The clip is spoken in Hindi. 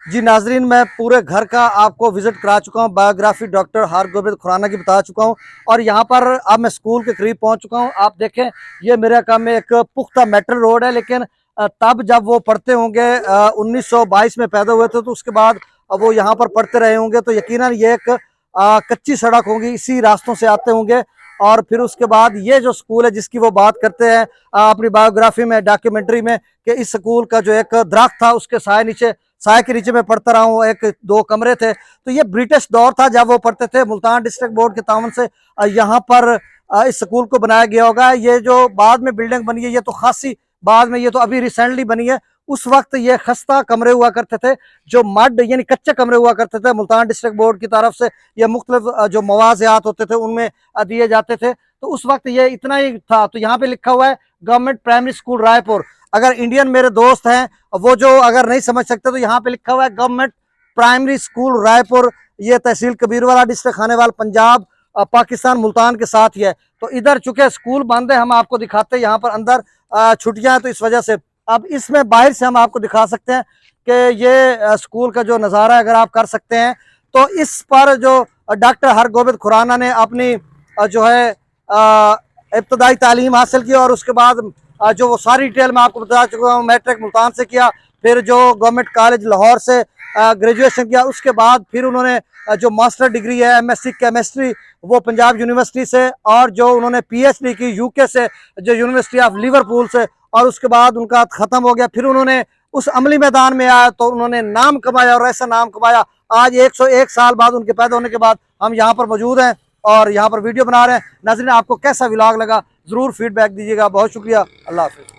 जी नाजरीन, मैं पूरे घर का आपको विजिट करा चुका हूँ। बायोग्राफी डॉक्टर हरगोबिंद खुराना की बता चुका हूँ और यहाँ पर अब मैं स्कूल के करीब पहुँच चुका हूँ। आप देखें, ये मेरे काम में एक पुख्ता मेटल रोड है, लेकिन तब जब वो पढ़ते होंगे 1922 में पैदा हुए थे, तो उसके बाद वो यहाँ पर पढ़ते रहे होंगे, तो यकीनन ये एक कच्ची सड़क होगी, इसी रास्तों से आते होंगे। और फिर उसके बाद ये जो स्कूल है जिसकी वो बात करते हैं अपनी बायोग्राफी में, डॉक्यूमेंट्री में, कि इस स्कूल का जो एक दरख्त था उसके साय के नीचे मैं पढ़ता रहा हूँ, एक दो कमरे थे। तो ये ब्रिटिश दौर था जब वो पढ़ते थे। मुल्तान डिस्ट्रिक्ट बोर्ड के तावन से यहाँ पर इस स्कूल को बनाया गया होगा। ये जो बाद में बिल्डिंग बनी है ये तो खासी बाद में, ये तो अभी रिसेंटली बनी है। उस वक्त ये खस्ता कमरे हुआ करते थे, जो मड यानी कच्चे कमरे हुआ करते थे। मुल्तान डिस्ट्रिक्ट बोर्ड की तरफ से ये मुख्तलिफ जो मवाज़ियात होते थे उनमें दिए जाते थे। तो उस वक्त ये इतना ही था। तो यहाँ पे लिखा हुआ है गवर्नमेंट प्राइमरी स्कूल रायपुर। अगर इंडियन मेरे दोस्त हैं वो जो अगर नहीं समझ सकते, तो यहाँ पे लिखा हुआ है गवर्नमेंट प्राइमरी स्कूल रायपुर। ये तहसील कबीरवाला, डिस्ट्रिक्ट खानेवाल, पंजाब, पाकिस्तान, मुल्तान के साथ ही है। तो इधर चूंकि स्कूल बंद है, हम आपको दिखाते हैं। यहाँ पर अंदर छुट्टियां हैं तो इस वजह से अब इसमें बाहर से हम आपको दिखा सकते हैं कि ये स्कूल का जो नज़ारा अगर आप कर सकते हैं, तो इस पर जो डॉक्टर हरगोबिंद खुराना ने अपनी जो है इब्तदाई तालीम हासिल की, और उसके बाद जो वो सारी डिटेल मैं आपको बता चुका हूँ। मैट्रिक मुल्तान से किया, फिर जो गवर्नमेंट कॉलेज लाहौर से ग्रेजुएशन किया, उसके बाद फिर उन्होंने जो मास्टर डिग्री है एमएससी केमिस्ट्री वो पंजाब यूनिवर्सिटी से, और जो उन्होंने पीएचडी की यूके से, जो यूनिवर्सिटी ऑफ लिवरपूल से, और उसके बाद उनका ख़त्म हो गया। फिर उन्होंने उस अमली मैदान में आया तो उन्होंने नाम कमाया, और ऐसा नाम कमाया आज 101 साल बाद उनके पैदा होने के बाद हम यहाँ पर मौजूद हैं और यहाँ पर वीडियो बना रहे हैं। नाज़रीन, आपको कैसा व्लॉग लगा ज़रूर फीडबैक दीजिएगा। बहुत शुक्रिया। अल्लाह हाफ़िज़।